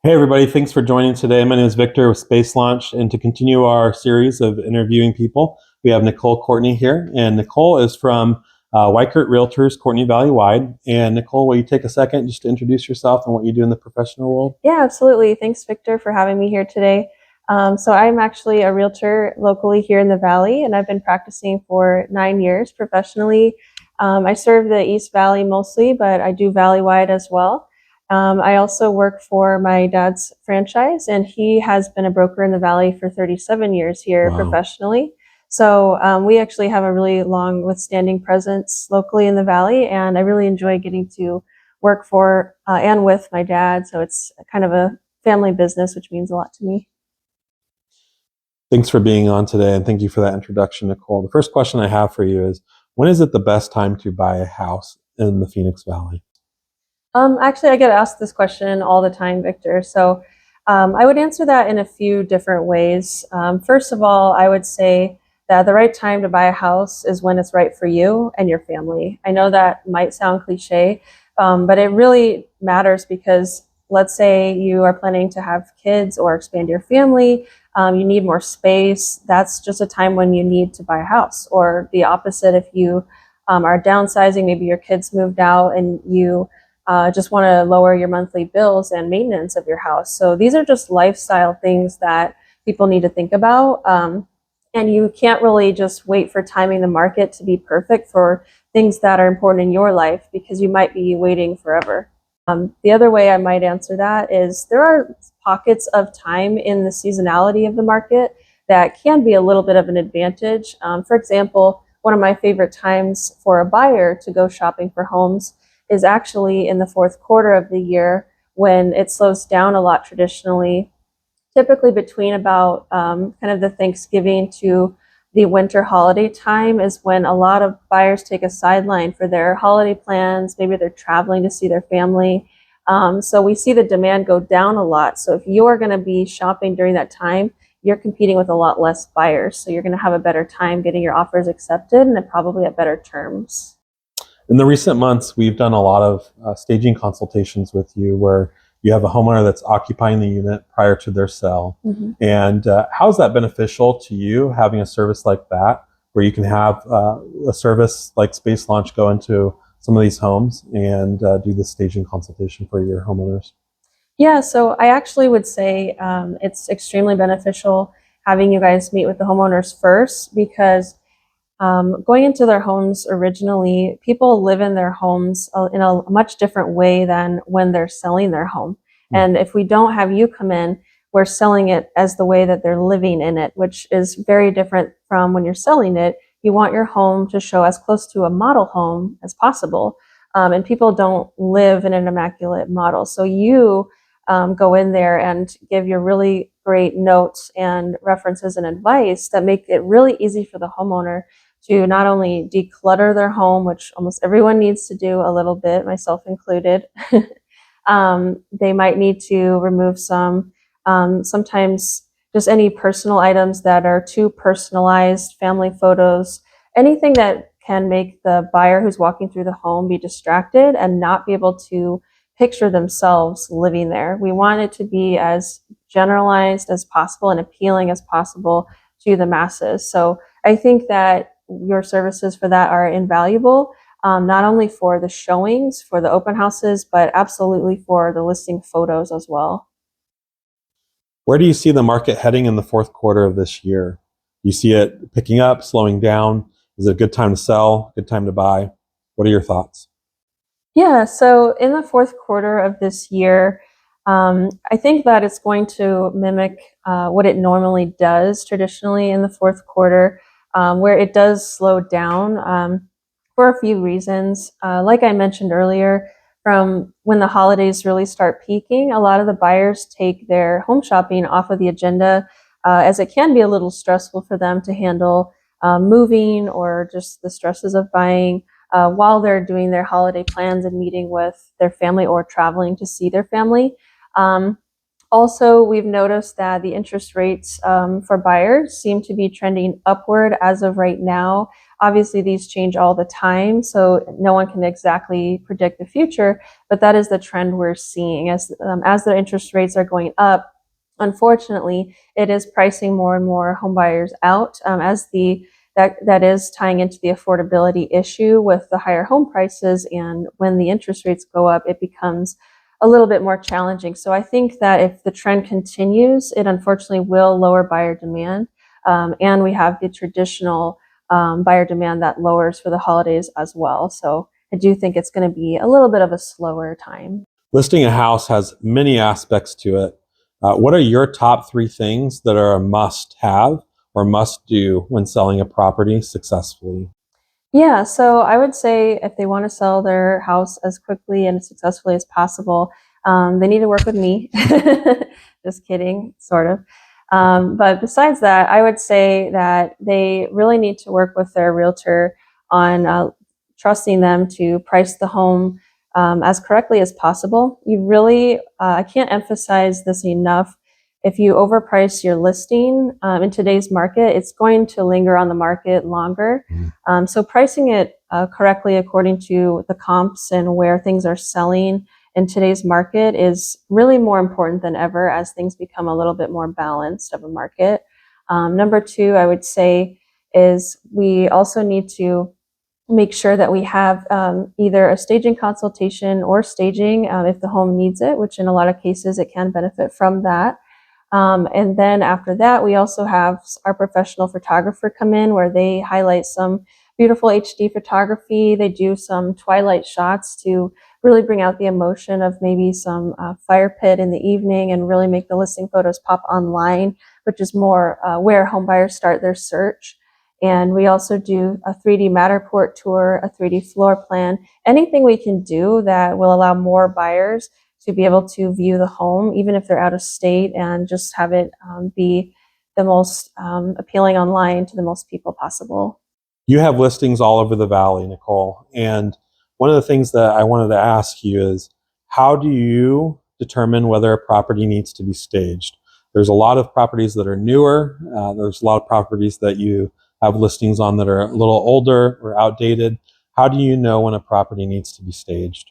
Hey everybody, thanks for joining today. My name is Victor with Space Launch, and to continue our series of interviewing people, we have Nicole Courtney here, and Nicole is from Weichert Realtors Courtney Valleywide. And Nicole, will you take a second just to introduce yourself and what you do in the professional world? Yeah, absolutely. Thanks, Victor, for having me here today. So I'm actually a realtor locally here in the Valley, and I've been practicing for 9 years professionally. I serve the East Valley mostly, but I do Valleywide as well. I also work for my dad's franchise, and he has been a broker in the Valley for 37 years here Wow. professionally. So we actually have a really long withstanding presence locally in the Valley, and I really enjoy getting to work for and with my dad. So it's kind of a family business, which means a lot to me. Thanks for being on today, and thank you for that introduction, Nicole. The first question I have for you is, when is it the best time to buy a house in the Phoenix Valley? Actually, I get asked this question all the time, Victor. So I would answer that in a few different ways. First of all, I would say that the right time to buy a house is when it's right for you and your family. I know that might sound cliche, but it really matters because let's say you are planning to have kids or expand your family, you need more space. That's just a time when you need to buy a house. Or the opposite, if you are downsizing, maybe your kids moved out and you just want to lower your monthly bills and maintenance of your house. So these are just lifestyle things that people need to think about. And you can't really just wait for timing the market to be perfect for things that are important in your life because you might be waiting forever. The other way I might answer that is there are pockets of time in the seasonality of the market that can be a little bit of an advantage. For example, one of my favorite times for a buyer to go shopping for homes is actually in the fourth quarter of the year when it slows down a lot traditionally, typically between about kind of the Thanksgiving to the winter holiday time is when a lot of buyers take a sideline for their holiday plans. Maybe they're traveling to see their family. So we see the demand go down a lot. So if you're going to be shopping during that time, you're competing with a lot less buyers. So you're going to have a better time getting your offers accepted and probably at better terms. In the recent months, we've done a lot of staging consultations with you where you have a homeowner that's occupying the unit prior to their sale. Mm-hmm. And how is that beneficial to you, having a service like that, where you can have a service like Space Launch go into some of these homes and do the staging consultation for your homeowners? Yeah, so I actually would say it's extremely beneficial having you guys meet with the homeowners first because going into their homes originally, people live in their homes in a much different way than when they're selling their home. And if we don't have you come in, we're selling it as the way that they're living in it, which is very different from when you're selling it. You want your home to show as close to a model home as possible. And people don't live in an immaculate model. So you go in there and give your really great notes and references and advice that make it really easy for the homeowner to not only declutter their home, which almost everyone needs to do a little bit, myself included. They might need to remove some, sometimes just any personal items that are too personalized, family photos, anything that can make the buyer who's walking through the home be distracted and not be able to picture themselves living there. We want it to be as generalized as possible and appealing as possible to the masses. So I think that your services for that are invaluable, not only for the showings, for the open houses, but absolutely for the listing photos as well. Where do you see the market heading in the fourth quarter of this year? Do you see it picking up, slowing down? Is it a good time to sell, good time to buy? What are your thoughts? Yeah, so in the fourth quarter of this year, I think that it's going to mimic what it normally does traditionally in the fourth quarter, where it does slow down for a few reasons. Like I mentioned earlier, from when the holidays really start peaking, a lot of the buyers take their home shopping off of the agenda, as it can be a little stressful for them to handle moving or just the stresses of buying while they're doing their holiday plans and meeting with their family or traveling to see their family. Um, Also, we've noticed that the interest rates for buyers seem to be trending upward as of right now. Obviously, these change all the time, so no one can exactly predict the future, but that is the trend we're seeing. As the interest rates are going up, unfortunately, it is pricing more and more home buyers out, that is tying into the affordability issue with the higher home prices. And when the interest rates go up, it becomes a little bit more challenging. So I think that if the trend continues, it unfortunately will lower buyer demand. And we have the traditional buyer demand that lowers for the holidays as well. So I do think it's going to be a little bit of a slower time. Listing a house has many aspects to it. What are your top 3 things that are a must have or must do when selling a property successfully? Yeah, so I would say if they want to sell their house as quickly and successfully as possible, they need to work with me. Just kidding, sort of. But besides that, I would say that they really need to work with their realtor on trusting them to price the home as correctly as possible. You really, I can't emphasize this enough. If you overprice your listing in today's market, it's going to linger on the market longer. So pricing it correctly according to the comps and where things are selling in today's market is really more important than ever as things become a little bit more balanced of a market. Number 2, I would say, is we also need to make sure that we have either a staging consultation or staging if the home needs it, which in a lot of cases it can benefit from that. And then after that, we also have our professional photographer come in where they highlight some beautiful HD photography. They do some twilight shots to really bring out the emotion of maybe some fire pit in the evening and really make the listing photos pop online, which is more where home buyers start their search. And we also do a 3D Matterport tour, a 3D floor plan, anything we can do that will allow more buyers to be able to view the home, even if they're out of state, and just have it be the most appealing online to the most people possible. You have listings all over the valley, Nicole. And one of the things that I wanted to ask you is, how do you determine whether a property needs to be staged? There's a lot of properties that are newer. There's a lot of properties that you have listings on that are a little older or outdated. How do you know when a property needs to be staged?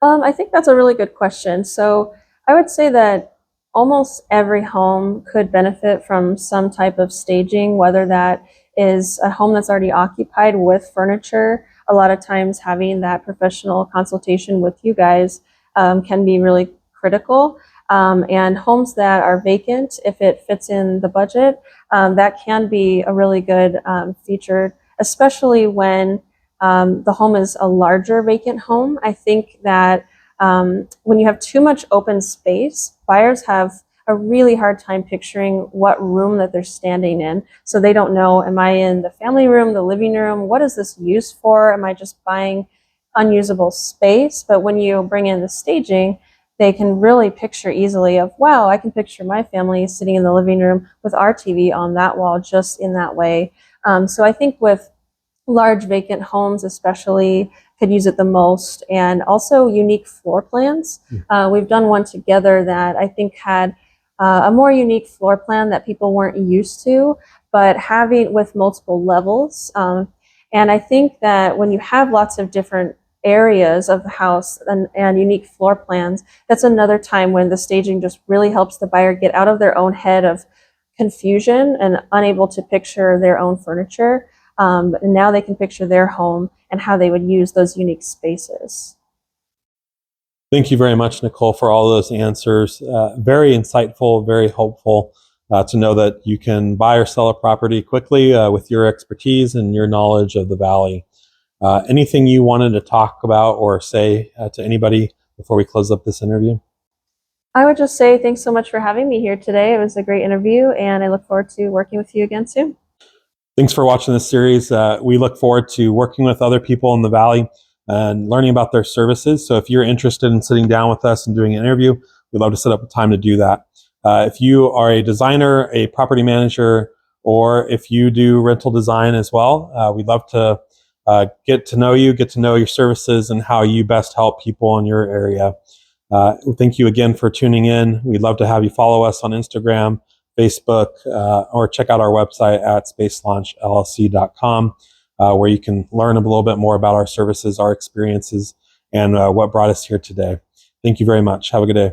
I think that's a really good question. So I would say that almost every home could benefit from some type of staging, whether that is a home that's already occupied with furniture. A lot of times having that professional consultation with you guys can be really critical. And homes that are vacant, if it fits in the budget, that can be a really good feature, especially when the home is a larger vacant home. I think that when you have too much open space, buyers have a really hard time picturing what room that they're standing in. So they don't know, am I in the family room, the living room? What is this used for? Am I just buying unusable space? But when you bring in the staging, they can really picture easily of, wow, I can picture my family sitting in the living room with our TV on that wall just in that way. So I think with large vacant homes especially could use it the most, and also unique floor plans. We've done one together that I think had a more unique floor plan that people weren't used to, but having with multiple levels. And I think that when you have lots of different areas of the house and unique floor plans, that's another time when the staging just really helps the buyer get out of their own head of confusion and unable to picture their own furniture. And now they can picture their home and how they would use those unique spaces. Thank you very much, Nicole, for all those answers. Very insightful, very hopeful to know that you can buy or sell a property quickly with your expertise and your knowledge of the Valley. Anything you wanted to talk about or say to anybody before we close up this interview? I would just say thanks so much for having me here today. It was a great interview, and I look forward to working with you again soon. Thanks for watching this series. We look forward to working with other people in the Valley and learning about their services. So if you're interested in sitting down with us and doing an interview, we'd love to set up a time to do that. If you are a designer, a property manager, or if you do rental design as well, we'd love to get to know you, get to know your services and how you best help people in your area. Thank you again for tuning in. We'd love to have you follow us on Instagram, Facebook, or check out our website at spacelaunchlllc.com, where you can learn a little bit more about our services, our experiences, and what brought us here today. Thank you very much. Have a good day.